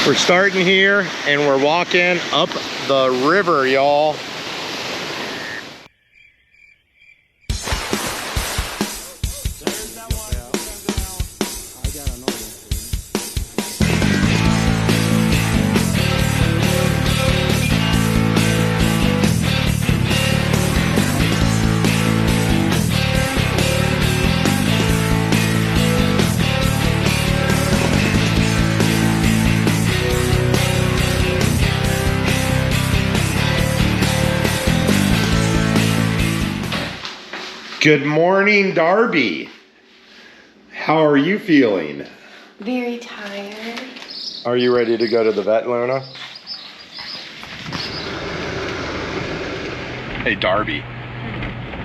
We're starting here and we're walking up the river, y'all. Good morning, Darby. How are you feeling? Very tired. Are you ready to go to the vet, Luna? Hey, Darby.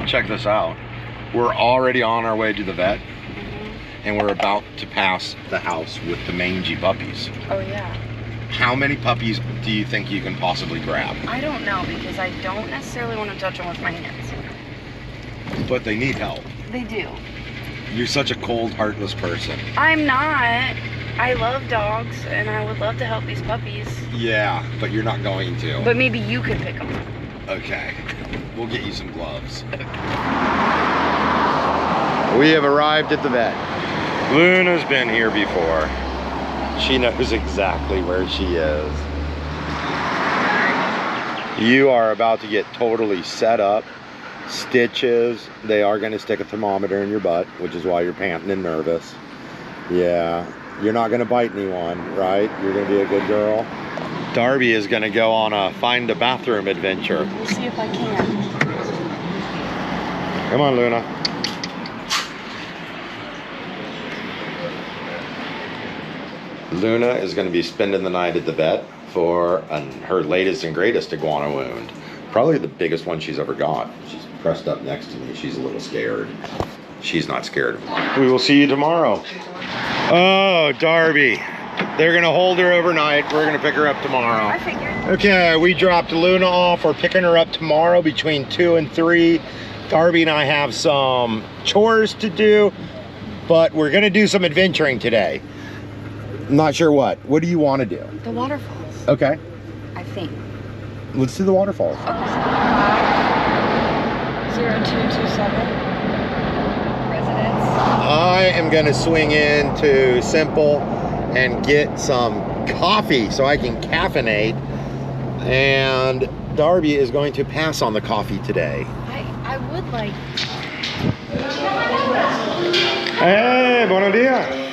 Check this out. We're already on our way to the vet, and we're about to pass the house with the mangy puppies. Oh, yeah. How many puppies do you think you can possibly grab? I don't know, because I don't necessarily want to touch them with my hands. But they need help. They do. You're such a cold, heartless person. I'm not. I love dogs, and I would love to help these puppies. Yeah, but you're not going to. But maybe you could pick them. Okay. We'll get you some gloves. We have arrived at the vet. Luna's been here before. She knows exactly where she is. You are about to get totally set up. Stitches. They are going to stick a thermometer in your butt, which is why you're panting and nervous. Yeah. You're not going to bite anyone, right? You're going to be a good girl. Darby is going to go on a find a bathroom adventure. We'll see if I can. Come on, Luna. Luna is going to be spending the night at the vet for her latest and greatest iguana wound. Probably the biggest one she's ever got. She's pressed up next to me. She's a little scared. She's not scared. We will see you tomorrow. Oh, Darby. They're going to hold her overnight. We're going to pick her up tomorrow. I figured. Okay, we dropped Luna off. We're picking her up tomorrow between 2 and 3. Darby and I have some chores to do, but we're going to do some adventuring today. I'm not sure what. What do you want to do? The waterfalls. Okay. I think. Let's do the waterfalls. Okay. 0227. Residence. I am going to swing into Simple and get some coffee so I can caffeinate. And Darby is going to pass on the coffee today. I would like... Hey, buenos dias.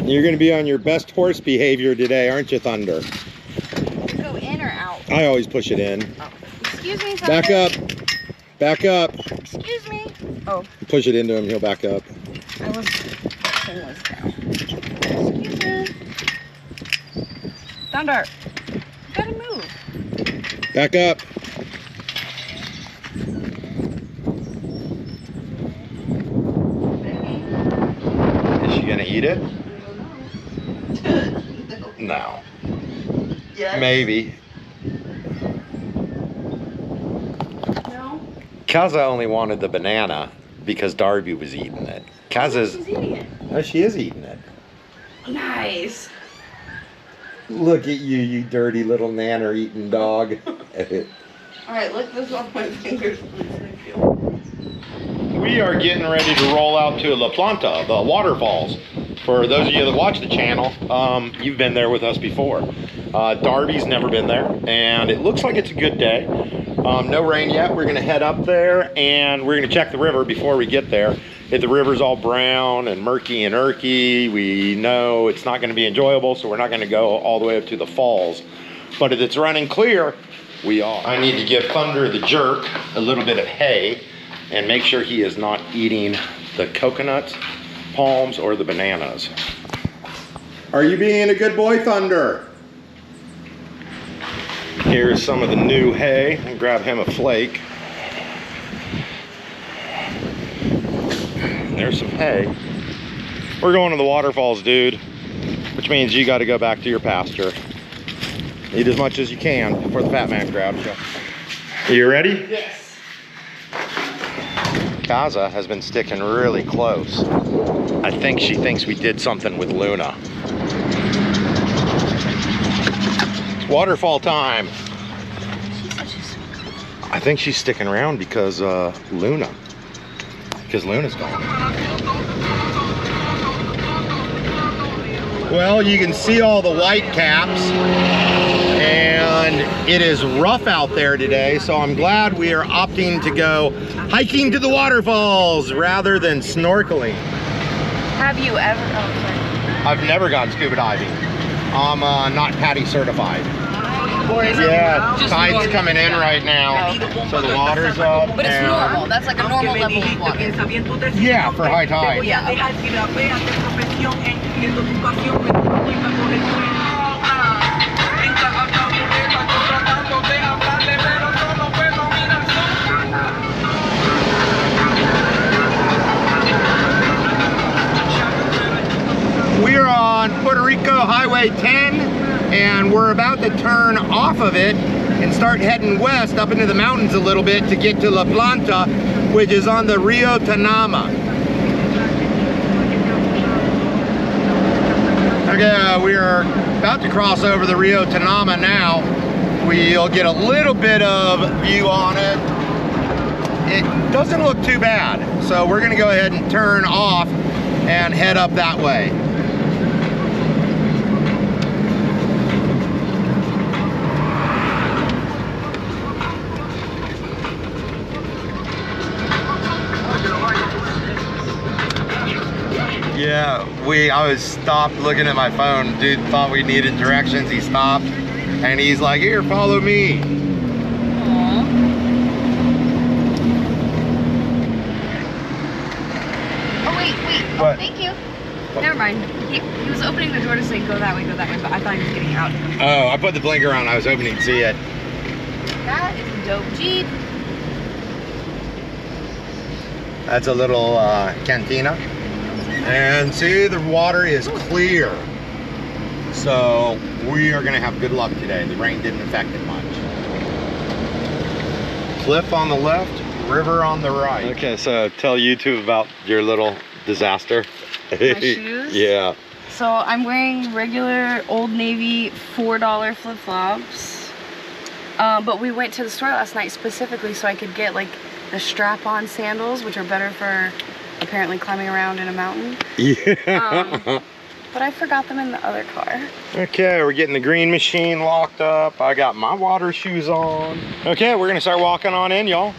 You're going to be on your best horse behavior today, aren't you, Thunder? Go in or out? I always push it in. Oh. Excuse me, Thunder. Back up. Back up. Excuse me. Oh. Push it into him, he'll back up. I was... That thing was down. Excuse me. Thunder. You gotta move. Back up. Is she going to eat it? No. Yes. Maybe. No? Kaza only wanted the banana because Darby was eating it. Kaza's... She's eating it. Oh, she is eating it. Nice. Look at you, you dirty little nanner eating dog. Alright, lick this off my fingers, please. Thank you. We are getting ready to roll out to La Planta, the waterfalls. For those of you that watch the channel, you've been there with us before. Darby's never been there, and it looks like it's a good day. No rain yet. We're going to head up there, and we're going to check the river before we get there. If the river's all brown and murky and irky, we know it's not going to be enjoyable, so we're not going to go all the way up to the falls. But if it's running clear, we are. I need to give Thunder the jerk a little bit of hay and make sure he is not eating the coconuts, palms, or the bananas. Are you being a good boy, Thunder? Here's some of the new hay. I'll grab him a flake. There's some hay. We're going to the waterfalls, dude, which means you got to go back to your pasture. Eat as much as you can before the fat man grabs you. Are you ready? Yes. Kaza has been sticking really close. I think she thinks we did something with Luna. It's waterfall time. She's such a sweet girl. I think she's sticking around because Luna. Because Luna's gone. Well, you can see all the white caps, and it is rough out there today, so I'm glad we are opting to go hiking to the waterfalls rather than snorkeling. Have you ever? Oh, sorry. I've never gone scuba diving. I'm not PADI certified. Yeah, tide's coming in right now, so the water's up. But it's normal. That's like a normal level of water. Yeah, for high tide. Yeah. We're on Puerto Rico Highway 10, and we're about to turn off of it and start heading west up into the mountains a little bit to get to La Planta, which is on the Rio Tanama. Okay, we are about to cross over the Rio Tanama now. We'll get a little bit of view on it. It doesn't look too bad, so we're gonna go ahead and turn off and head up that way. Yeah, I was stopped looking at my phone. Dude thought we needed directions. He stopped and he's like, here, follow me. Aww. Oh, wait. What? Thank you. Never mind. He was opening the door to say go that way, but I thought he was getting out. Oh, I put the blinker on. I was hoping he'd see it. That is a dope Jeep. That's a little cantina. And see, the water is clear. So we are gonna have good luck today. The rain didn't affect it much. Cliff on the left, river on the right. Okay, so tell YouTube about your little disaster. My shoes? Yeah. So I'm wearing regular Old Navy $4 flip-flops. But we went to the store last night specifically so I could get like the strap-on sandals, which are better for apparently climbing around in a mountain. Yeah. But I forgot them in the other car. Okay, we're getting the green machine locked up. I got my water shoes on. Okay, we're gonna start walking on in, y'all.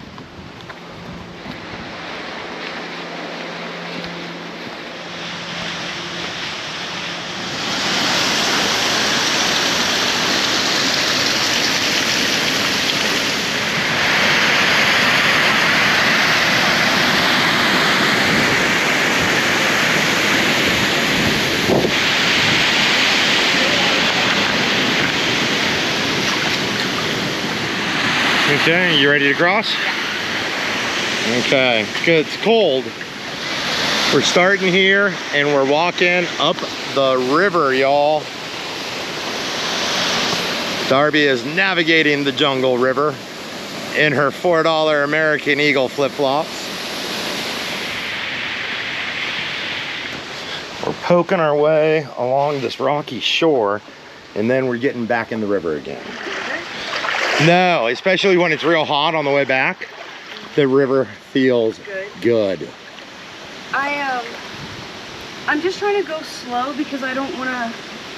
Okay, you ready to cross? Yeah. Okay, good. It's cold. We're starting here and we're walking up the river, y'all. Darby is navigating the jungle river in her $4 American Eagle flip-flops. We're poking our way along this rocky shore and then we're getting back in the river again. No, especially when it's real hot on the way back, the river feels good. I'm just trying to go slow because I don't want to,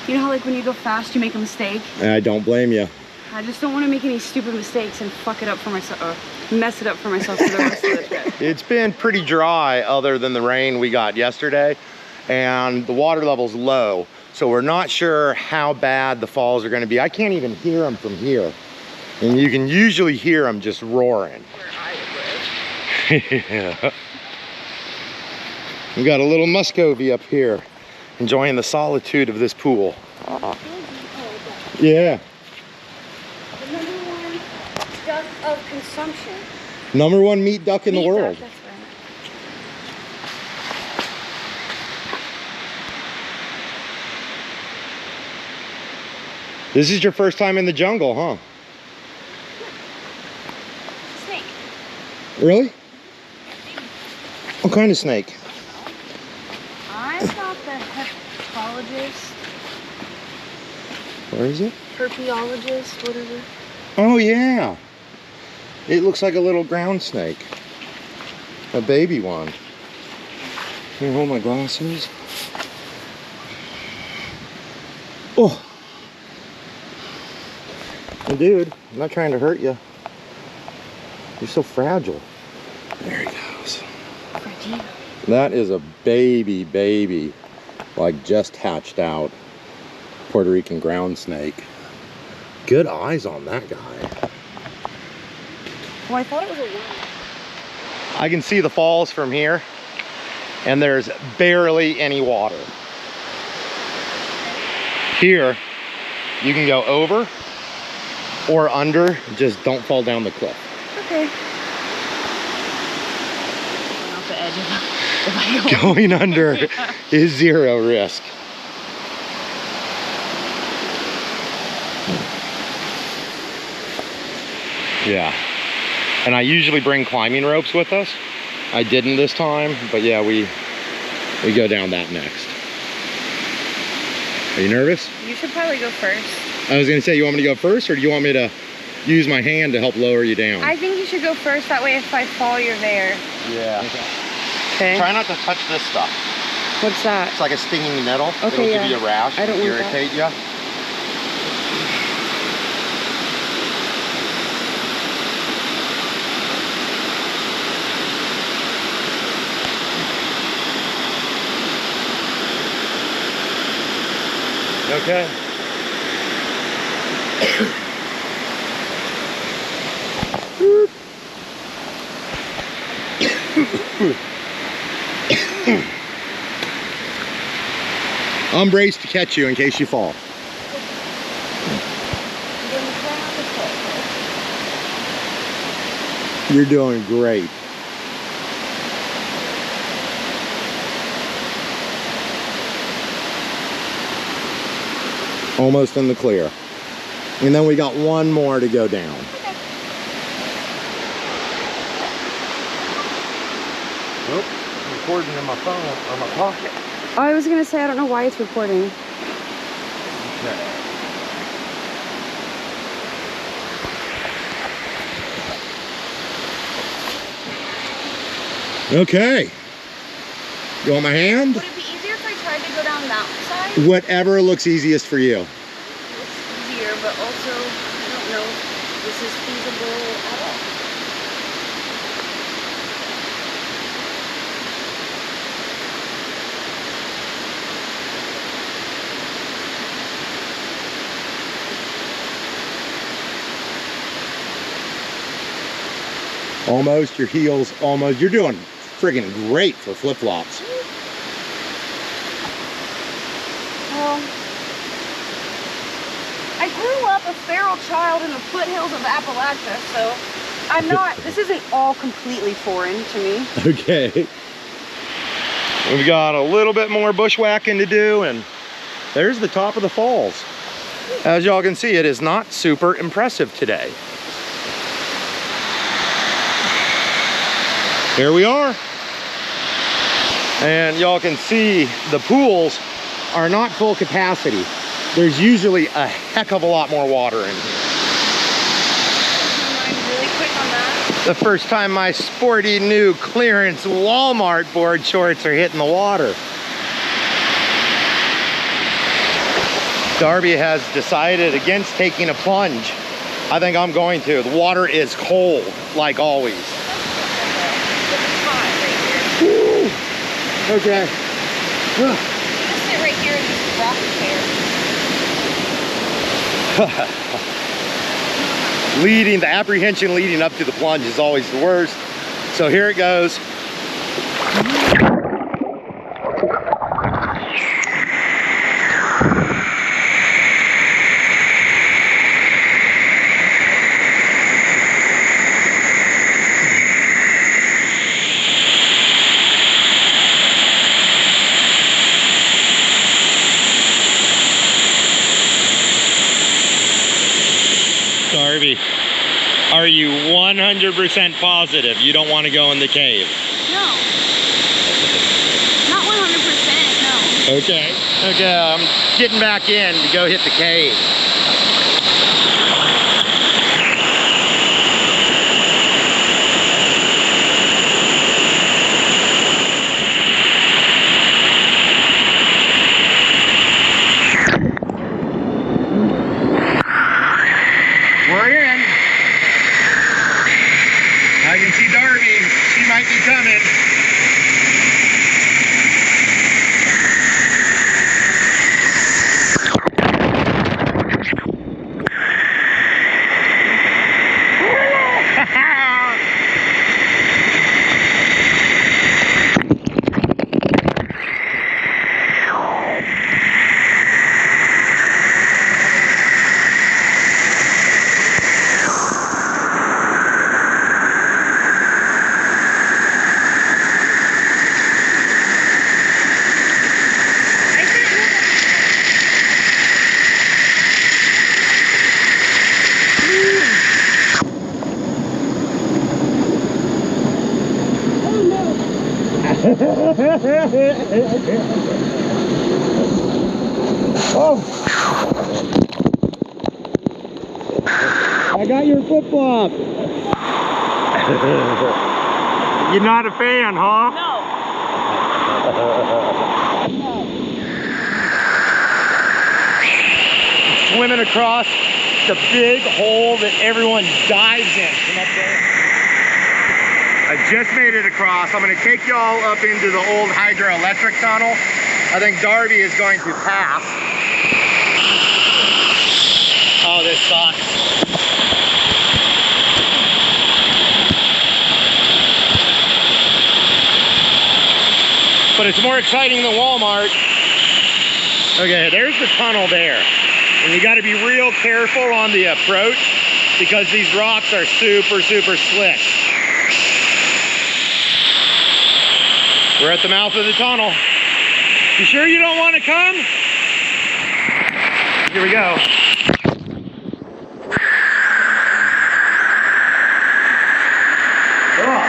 you know how like when you go fast you make a mistake? I don't blame you. I just don't want to make any stupid mistakes and fuck it up for myself, or mess it up for myself for the rest of the trip. It's been pretty dry other than the rain we got yesterday, and the water level's low, so we're not sure how bad the falls are going to be. I can't even hear them from here. And you can usually hear them just roaring. Where I live. Yeah. We got a little Muscovy up here, enjoying the solitude of this pool. Yeah. The #1 duck of consumption. #1 meat duck in the world. Duck, that's right. This is your first time in the jungle, huh? Snake. Really? What kind of snake? I'm not the herpetologist. Where is it? Herpeologist, whatever. Oh yeah. It looks like a little ground snake. A baby one. Can you hold my glasses? Oh. Well, dude, I'm not trying to hurt you. You're so fragile. There he goes. Fragile. That is a baby, like just hatched out Puerto Rican ground snake. Good eyes on that guy. Well, I thought it was a worm. I can see the falls from here, and there's barely any water. Here, you can go over or under, just don't fall down the cliff. Okay. Going off the edge if I go. Going under is zero risk. Yeah. And I usually bring climbing ropes with us. I didn't this time, but yeah, we go down that next. Are you nervous? You should probably go first. I was gonna say, you want me to go first, or do you want me to use my hand to help lower you down? I think you should go first, that way if I fall, you're there. Yeah. Okay. Try not to touch this stuff. What's that? It's like a stinging nettle. Okay, It'll give you a rash. I don't want that. irritate you. Okay. I'm braced to catch you in case you fall. You're doing great. Almost in the clear. And then we got one more to go down. Okay. Nope, I'm recording in my phone or my pocket. Oh, I was gonna say, I don't know why it's recording. Okay. You want my hand? Would it be easier if I tried to go down that side? Whatever looks easiest for you. It's easier, but also, I don't know if this is feasible at all. Almost, your heels almost. You're doing friggin' great for flip-flops. Well, I grew up a feral child in the foothills of Appalachia, so I'm not, this isn't all completely foreign to me. Okay. We've got a little bit more bushwhacking to do, and there's the top of the falls. As y'all can see, it is not super impressive today. Here we are. And y'all can see the pools are not full capacity. There's usually a heck of a lot more water in here. Really quick on that. The first time my sporty new clearance Walmart board shorts are hitting the water. Darby has decided against taking a plunge. I think I'm going to. The water is cold, like always. Okay. Just sit right here in this rocking chair. The apprehension leading up to the plunge is always the worst. So here it goes. Darby, are you 100% positive you don't want to go in the cave? No. Okay. Okay, I'm getting back in to go hit the cave. We're in. I can see Darby. She might be coming. Oh! I got your flip-flop. You're not a fan, huh? No. Swimming across the big hole that everyone dives in. Come up there. I just made it across. I'm going to take y'all up into the old hydroelectric tunnel. I think Darby is going to pass. Oh, this sucks. But it's more exciting than Walmart. Okay, there's the tunnel there. And you got to be real careful on the approach because these rocks are super, super slick. We're at the mouth of the tunnel. You sure you don't want to come? Here we go. Oh.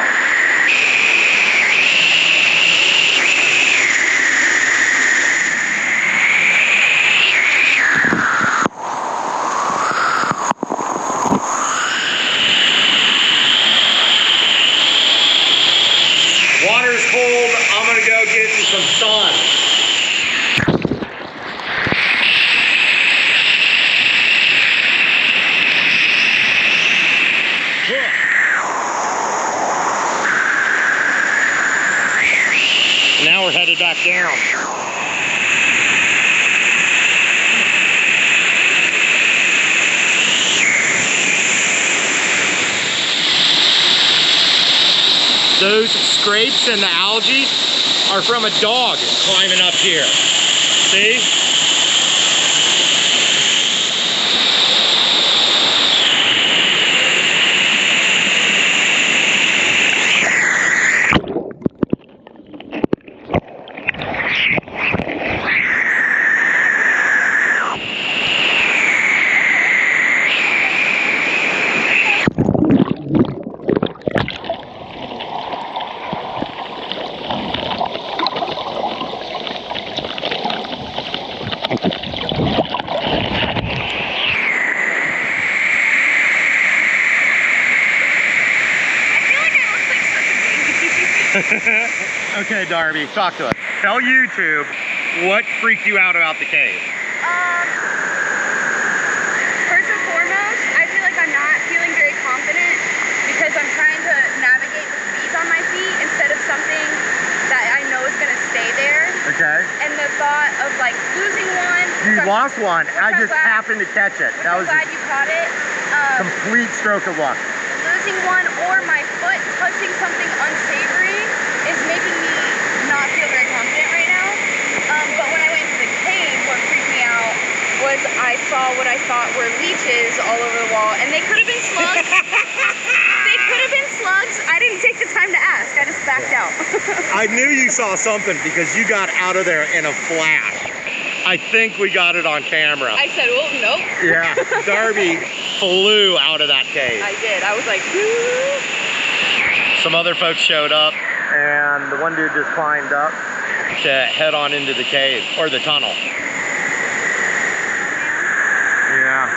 Water's cold. I'm gonna go get in some sun. Now we're headed back down. Those scrapes and the algae are from a dog climbing up here. See? Okay, Darby, talk to us. Tell YouTube what freaked you out about the cave. First and foremost, I feel like I'm not feeling very confident because I'm trying to navigate with bees on my feet instead of something that I know is going to stay there. Okay. And the thought of like losing one. You lost one. I just happened to catch it. That was glad you caught it. Complete stroke of luck. Losing one or my foot touching something unsavory is making me not feel very confident right now. But when I went to the cave, what freaked me out was I saw what I thought were leeches all over the wall, and they could have been slugs. They could have been slugs. I didn't take the time to ask. I just backed out. I knew you saw something because you got out of there in a flash. I think we got it on camera. I said, oh, nope. Yeah, Darby flew out of that cave. I did. I was like, whoo. Some other folks showed up. and the one dude just climbed up to head on into the cave, or the tunnel. Yeah.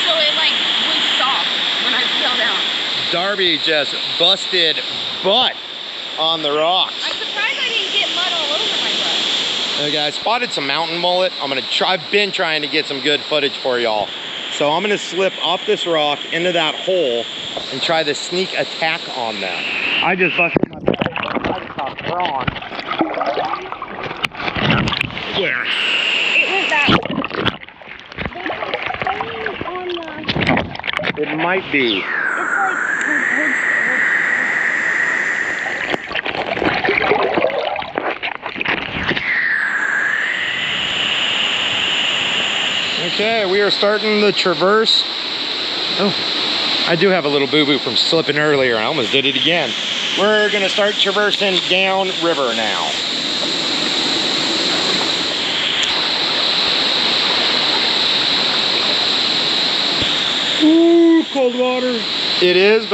So it like would stop when I fell down. Darby just busted butt on the rocks. I'm surprised I didn't get mud all over my butt. Okay, I spotted some mountain mullet. I've been trying to get some good footage for y'all. So I'm gonna slip off this rock into that hole and try the sneak attack on them. I just busted my butt. I just got thrown. Where? It was that. It might be. Okay, we are starting the traverse. Oh, I do have a little boo-boo from slipping earlier. I almost did it again. We're gonna start traversing down river now. Ooh, cold water. It is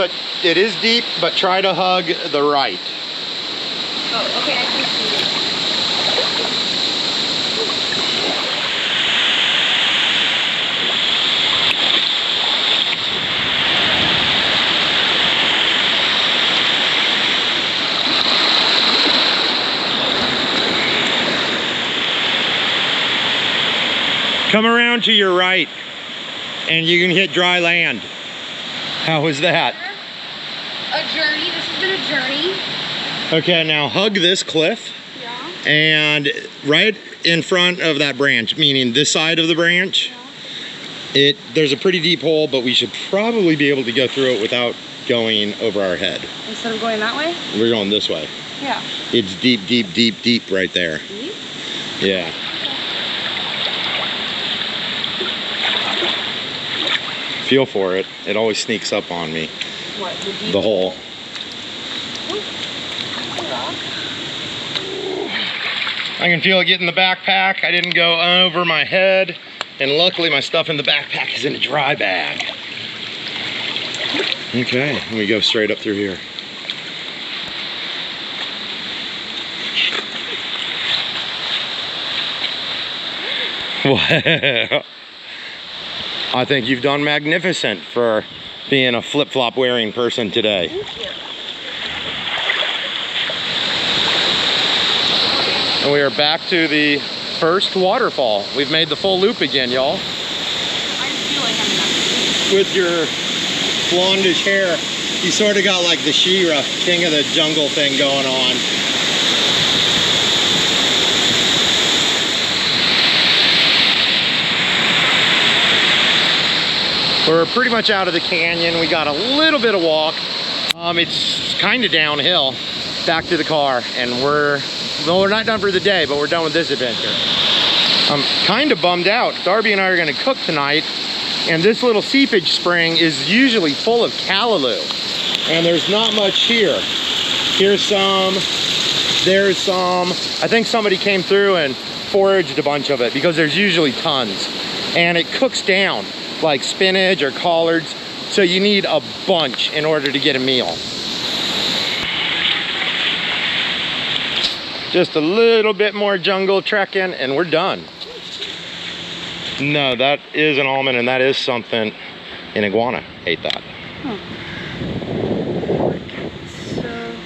deep, but try to hug the right. Oh, okay, I can see it. Come around to your right, and you can hit dry land. How was that? A journey. This has been a journey. Okay, now hug this cliff. Yeah. And right in front of that branch, meaning this side of the branch, there's a pretty deep hole, but we should probably be able to go through it without going over our head. Instead of going that way? We're going this way. Yeah. It's deep, deep, deep, deep right there. Deep? Yeah. Feel for it. It always sneaks up on me. What? The hole. I can feel it getting in the backpack. I didn't go over my head, and luckily my stuff in the backpack is in a dry bag. Okay, we go straight up through here. Wow. I think you've done magnificent for being a flip-flop wearing person today. Thank you. And we are back to the first waterfall. We've made the full loop again, y'all. I feel like I'm enough. With your blondish hair, you sort of got like the She-Ra, king of the jungle thing going on. We're pretty much out of the canyon. We got a little bit of walk. It's kind of downhill back to the car, and we're not done for the day, but we're done with this adventure. I'm kind of bummed out. Darby and I are gonna cook tonight, and this little seepage spring is usually full of callaloo, and there's not much here. Here's some, there's some. I think somebody came through and foraged a bunch of it because there's usually tons, and it cooks down like spinach or collards, so you need a bunch in order to get a meal. Just a little bit more jungle trekking and we're done. No, that is an almond, and that is something an iguana ate that. Huh.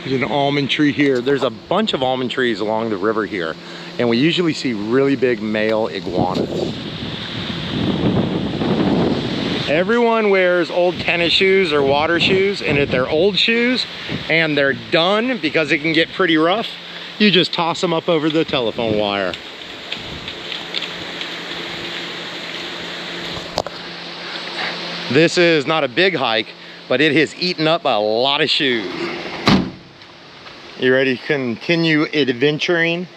There's an almond tree here. There's a bunch of almond trees along the river here, and we usually see really big male iguanas. Everyone wears old tennis shoes or water shoes, and if they're old shoes and they're done because it can get pretty rough, you just toss them up over the telephone wire. This is not a big hike, but it has eaten up a lot of shoes. You ready to continue adventuring?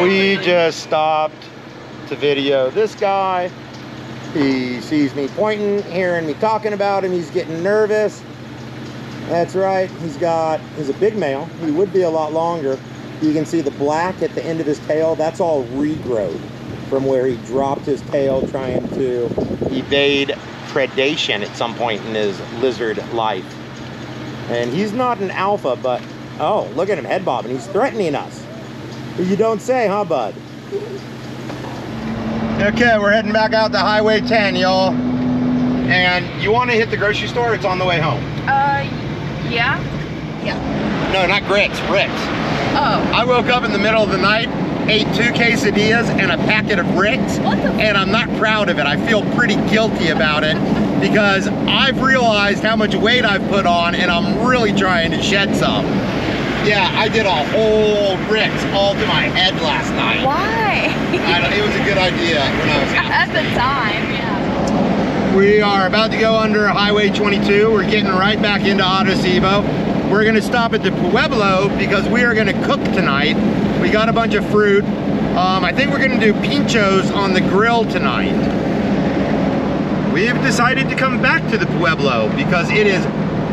We just stopped to video this guy He sees me pointing, hearing me talking about him. He's getting nervous. That's right. He's a big male. He would be a lot longer. You can see the black at the end of his tail. That's all regrowth from where he dropped his tail trying to evade predation at some point in his lizard life. And he's not an alpha, but oh, look at him head bobbing. He's threatening us. You don't say, huh, bud? Okay, we're heading back out to Highway 10, y'all. And you want to hit the grocery store? It's on the way home. Yeah. No, not grits, Ritz. Oh. I woke up in the middle of the night, ate 2 quesadillas and a packet of Ritz, and I'm not proud of it. I feel pretty guilty about it because I've realized how much weight I've put on, and I'm really trying to shed some. Yeah, I did a whole Ritz all to my head last night. Why? It was a good idea when I was out. At the time, yeah. We are about to go under Highway 22. We're getting right back into Arecibo. We're gonna stop at the Pueblo because we are gonna cook tonight. We got a bunch of fruit. I think we're gonna do Pinchos on the grill tonight. We've decided to come back to the Pueblo because it is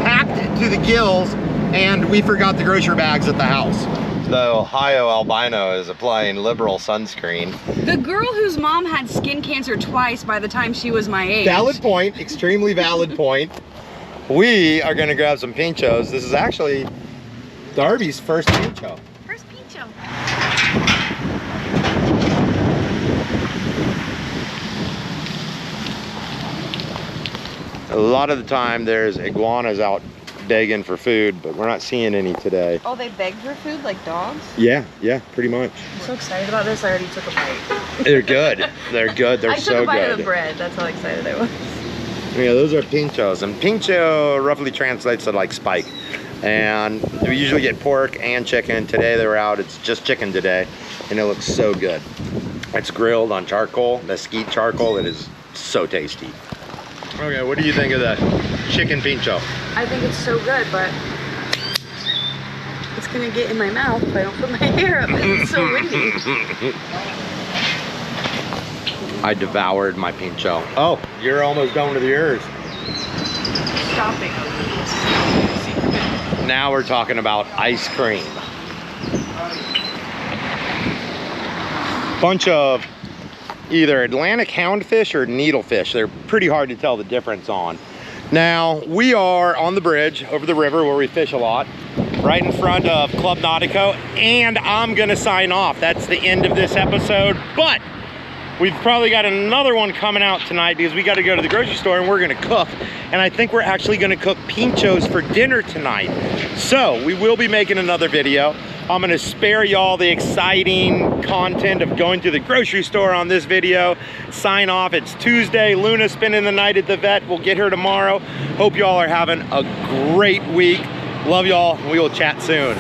packed to the gills and we forgot the grocery bags at the house. The Ohio albino is applying liberal sunscreen. The girl whose mom had skin cancer twice by the time she was my age. Valid point, extremely valid point. We are gonna grab some Pinchos. This is actually Darby's first Pincho. First Pincho. A lot of the time there's iguanas out begging for food, but we're not seeing any today. Oh, they beg for food like dogs? Yeah, pretty much. I'm so excited about this, I already took a bite. They're good. They're good. They're so good. I took a bite of the bread, that's how excited I was. Yeah, those are Pinchos, and Pincho roughly translates to like spike. And we usually get pork and chicken. Today they were out, it's just chicken today, and it looks so good. It's grilled on charcoal, mesquite charcoal. It is so tasty. Okay, what do you think of the chicken Pincho? I think it's so good, but it's gonna get in my mouth if I don't put my hair up. It's so windy. I devoured my Pincho. Oh, you're almost done with yours. Stopping. Now we're talking about ice cream. Bunch of either Atlantic houndfish or needlefish. They're pretty hard to tell the difference on. Now, we are on the bridge over the river where we fish a lot, right in front of Club Nautico, and I'm gonna sign off. That's the end of this episode, but we've probably got another one coming out tonight because we got to go to the grocery store and we're gonna cook, and I think we're actually gonna cook Pinchos for dinner tonight. So we will be making another video. I'm gonna spare y'all the exciting content of going to the grocery store on this video. Sign off. It's Tuesday. Luna's spending the night at the vet. We'll get her tomorrow. Hope y'all are having a great week. Love y'all. We will chat soon.